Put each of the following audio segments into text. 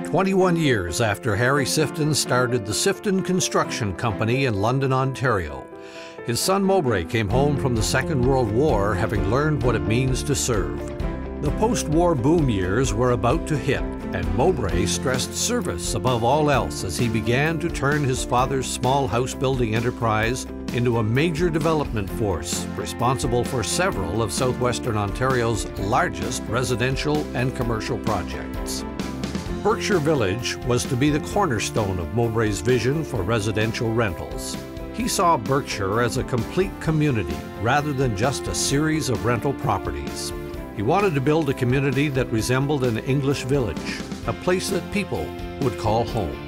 21 years after Harry Sifton started the Sifton Construction Company in London, Ontario, his son Mowbray came home from the Second World War having learned what it means to serve. The post-war boom years were about to hit, and Mowbray stressed service above all else as he began to turn his father's small house-building enterprise into a major development force responsible for several of southwestern Ontario's largest residential and commercial projects. Berkshire Village was to be the cornerstone of Mowbray's vision for residential rentals. He saw Berkshire as a complete community rather than just a series of rental properties. He wanted to build a community that resembled an English village, a place that people would call home.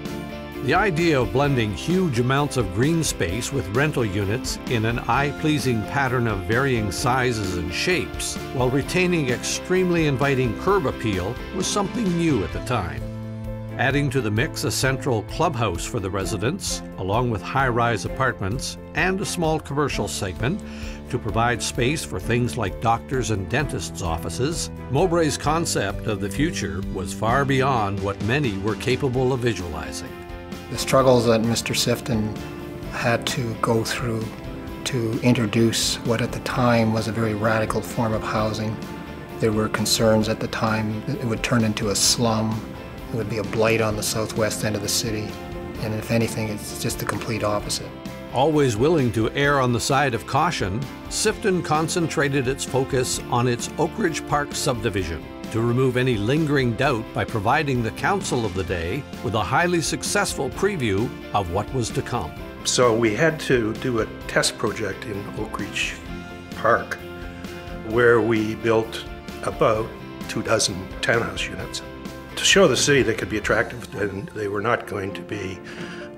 The idea of blending huge amounts of green space with rental units in an eye-pleasing pattern of varying sizes and shapes, while retaining extremely inviting curb appeal, was something new at the time. Adding to the mix a central clubhouse for the residents, along with high-rise apartments and a small commercial segment to provide space for things like doctors' and dentists' offices, Mowbray's concept of the future was far beyond what many were capable of visualizing. The struggles that Mr. Sifton had to go through to introduce what at the time was a very radical form of housing. There were concerns at the time that it would turn into a slum. It would be a blight on the southwest end of the city. And if anything, it's just the complete opposite. Always willing to err on the side of caution, Sifton concentrated its focus on its Oak Ridge Park subdivision to remove any lingering doubt by providing the council of the day with a highly successful preview of what was to come. So we had to do a test project in Oak Ridge Park where we built about 24 townhouse units to show the city they could be attractive and they were not going to be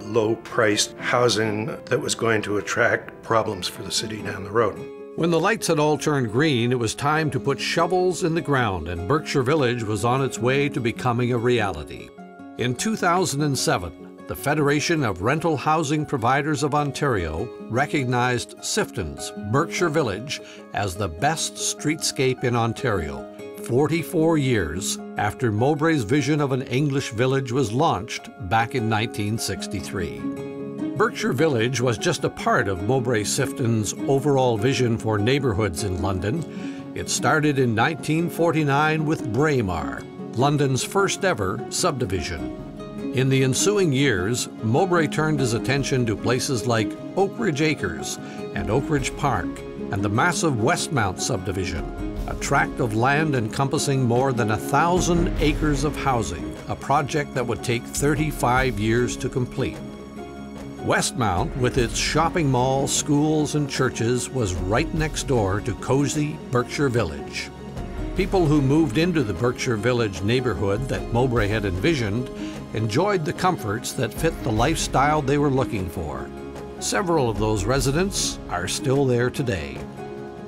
low-priced housing that was going to attract problems for the city down the road. When the lights had all turned green, it was time to put shovels in the ground, and Berkshire Village was on its way to becoming a reality. In 2007, the Federation of Rental Housing Providers of Ontario recognized Sifton's Berkshire Village as the best streetscape in Ontario, 44 years after Mowbray's vision of an English village was launched back in 1963. Berkshire Village was just a part of Mowbray Sifton's overall vision for neighbourhoods in London. It started in 1949 with Braemar, London's first ever subdivision. In the ensuing years, Mowbray turned his attention to places like Oak Ridge Acres and Oak Ridge Park and the massive Westmount subdivision, a tract of land encompassing more than 1,000 acres of housing, a project that would take 35 years to complete. Westmount, with its shopping mall, schools, and churches, was right next door to cozy Berkshire Village. People who moved into the Berkshire Village neighborhood that Mowbray had envisioned enjoyed the comforts that fit the lifestyle they were looking for. Several of those residents are still there today.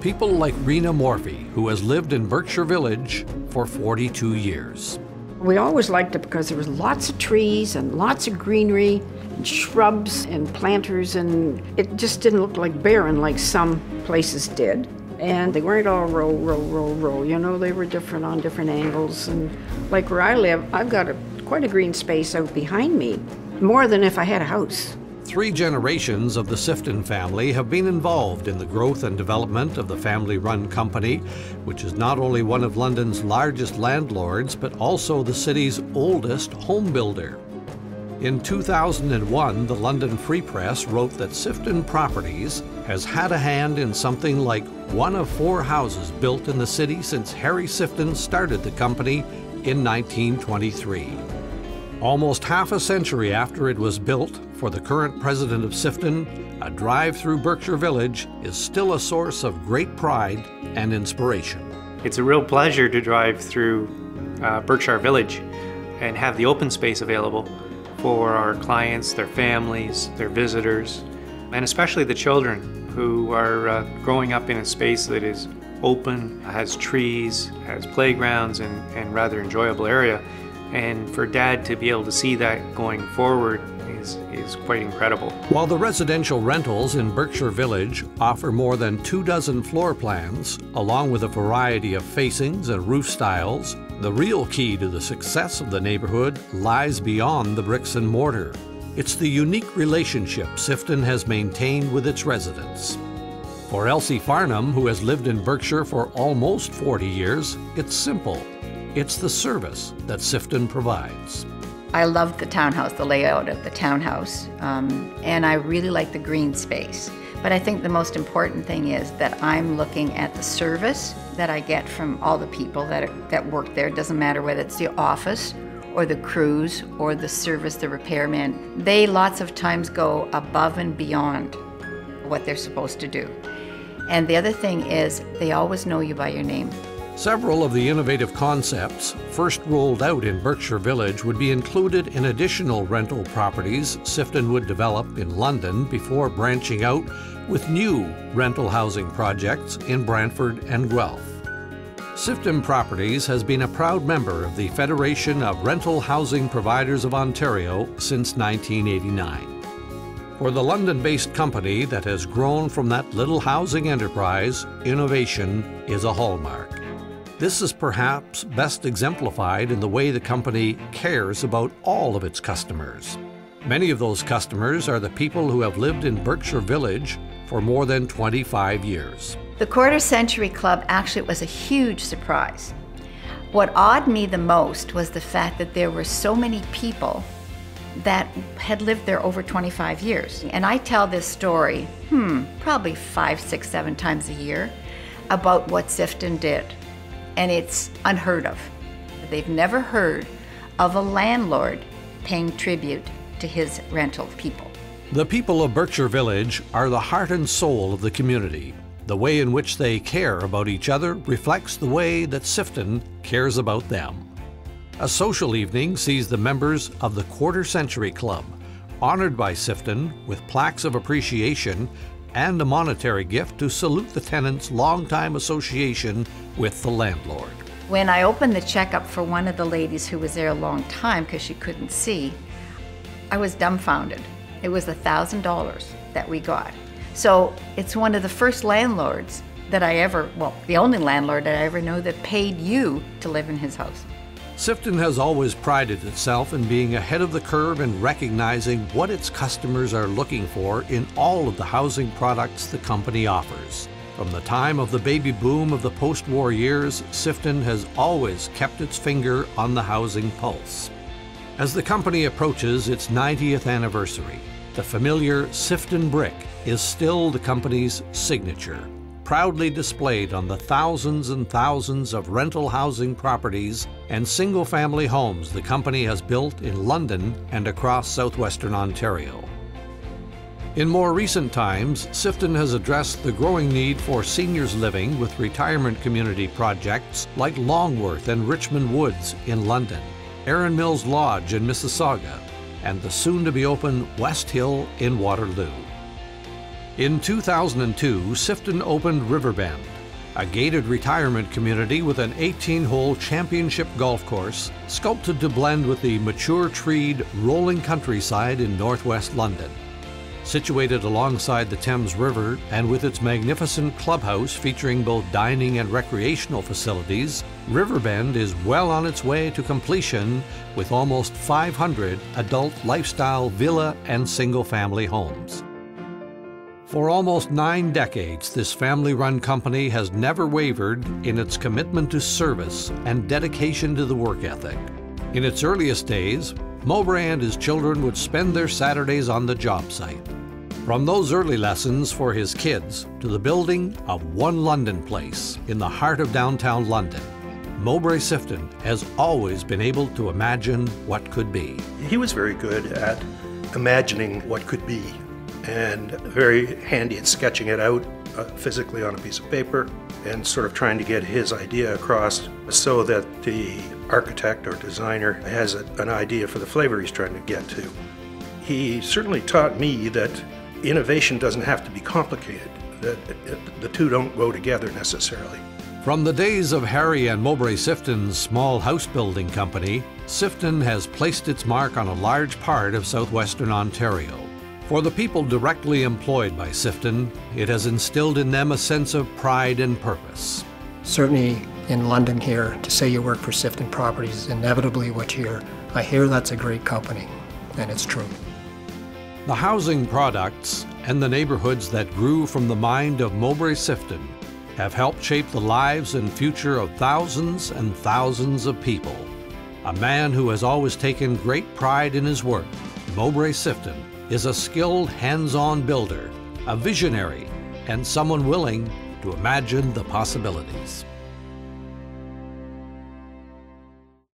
People like Rena Morphy, who has lived in Berkshire Village for 42 years. We always liked it because there was lots of trees and lots of greenery and shrubs and planters, and it just didn't look like barren like some places did. And they weren't all row, you know, they were different on different angles. And like where I live, I've got quite a green space out behind me, more than if I had a house. 3 generations of the Sifton family have been involved in the growth and development of the family-run company, which is not only one of London's largest landlords, but also the city's oldest home builder. In 2001, the London Free Press wrote that Sifton Properties has had a hand in something like 1 of 4 houses built in the city since Harry Sifton started the company in 1923. Almost half a century after it was built, for the current president of Sifton, a drive through Berkshire Village is still a source of great pride and inspiration. It's a real pleasure to drive through Berkshire Village and have the open space available for our clients, their families, their visitors, and especially the children who are growing up in a space that is open, has trees, has playgrounds, and rather enjoyable area. And for Dad to be able to see that going forward is quite incredible. While the residential rentals in Berkshire Village offer more than 24 floor plans, along with a variety of facings and roof styles, The real key to the success of the neighborhood lies beyond the bricks and mortar. It's the unique relationship Sifton has maintained with its residents. For Elsie Farnham, who has lived in Berkshire for almost 40 years, it's simple. It's the service that Sifton provides. I love the townhouse, the layout of the townhouse, and I really like the green space. But I think the most important thing is that I'm looking at the service that I get from all the people that work there. It doesn't matter whether it's the office or the crews or the service, the repairmen. They lots of times go above and beyond what they're supposed to do. And the other thing is they always know you by your name. Several of the innovative concepts first rolled out in Berkshire Village would be included in additional rental properties Sifton would develop in London before branching out with new rental housing projects in Brantford and Guelph. Sifton Properties has been a proud member of the Federation of Rental Housing Providers of Ontario since 1989. For the London-based company that has grown from that little housing enterprise, innovation is a hallmark. This is perhaps best exemplified in the way the company cares about all of its customers. Many of those customers are the people who have lived in Berkshire Village for more than 25 years. The Quarter Century Club actually was a huge surprise. What awed me the most was the fact that there were so many people that had lived there over 25 years. And I tell this story, probably 5, 6, 7 times a year about what Sifton did. And it's unheard of. They've never heard of a landlord paying tribute to his rental people. The people of Berkshire Village are the heart and soul of the community. The way in which they care about each other reflects the way that Sifton cares about them. A social evening sees the members of the Quarter Century Club honored by Sifton with plaques of appreciation and a monetary gift to salute the tenant's longtime association with the landlord. When I opened the checkup for one of the ladies who was there a long time because she couldn't see, I was dumbfounded. It was $1,000 that we got. So it's one of the first landlords that the only landlord that I ever know that paid you to live in his house. Sifton has always prided itself in being ahead of the curve and recognizing what its customers are looking for in all of the housing products the company offers. From the time of the baby boom of the post-war years, Sifton has always kept its finger on the housing pulse. As the company approaches its 90th anniversary, the familiar Sifton brick is still the company's signature, proudly displayed on the thousands and thousands of rental housing properties and single-family homes the company has built in London and across southwestern Ontario. In more recent times, Sifton has addressed the growing need for seniors living with retirement community projects like Longworth and Richmond Woods in London, Erin Mills Lodge in Mississauga, and the soon-to-be-open West Hill in Waterloo. In 2002, Sifton opened Riverbend, a gated retirement community with an 18-hole championship golf course sculpted to blend with the mature-treed rolling countryside in northwest London. Situated alongside the Thames River and with its magnificent clubhouse featuring both dining and recreational facilities, Riverbend is well on its way to completion with almost 500 adult lifestyle villa and single-family homes. For almost 9 decades, this family-run company has never wavered in its commitment to service and dedication to the work ethic. In its earliest days, Mowbray and his children would spend their Saturdays on the job site. From those early lessons for his kids to the building of One London Place in the heart of downtown London, Mowbray Sifton has always been able to imagine what could be. He was very good at imagining what could be and very handy at sketching it out physically on a piece of paper and sort of trying to get his idea across so that the architect or designer has an idea for the flavor he's trying to get to. He certainly taught me that innovation doesn't have to be complicated, that the two don't go together necessarily. From the days of Harry and Mowbray Sifton's small house building company, Sifton has placed its mark on a large part of southwestern Ontario. For the people directly employed by Sifton, it has instilled in them a sense of pride and purpose. Certainly in London here, to say you work for Sifton Properties is inevitably what you hear. I hear that's a great company, and it's true. The housing products and the neighborhoods that grew from the mind of Mowbray Sifton have helped shape the lives and future of thousands and thousands of people. A man who has always taken great pride in his work, Mowbray Sifton is a skilled hands-on builder, a visionary, and someone willing to imagine the possibilities.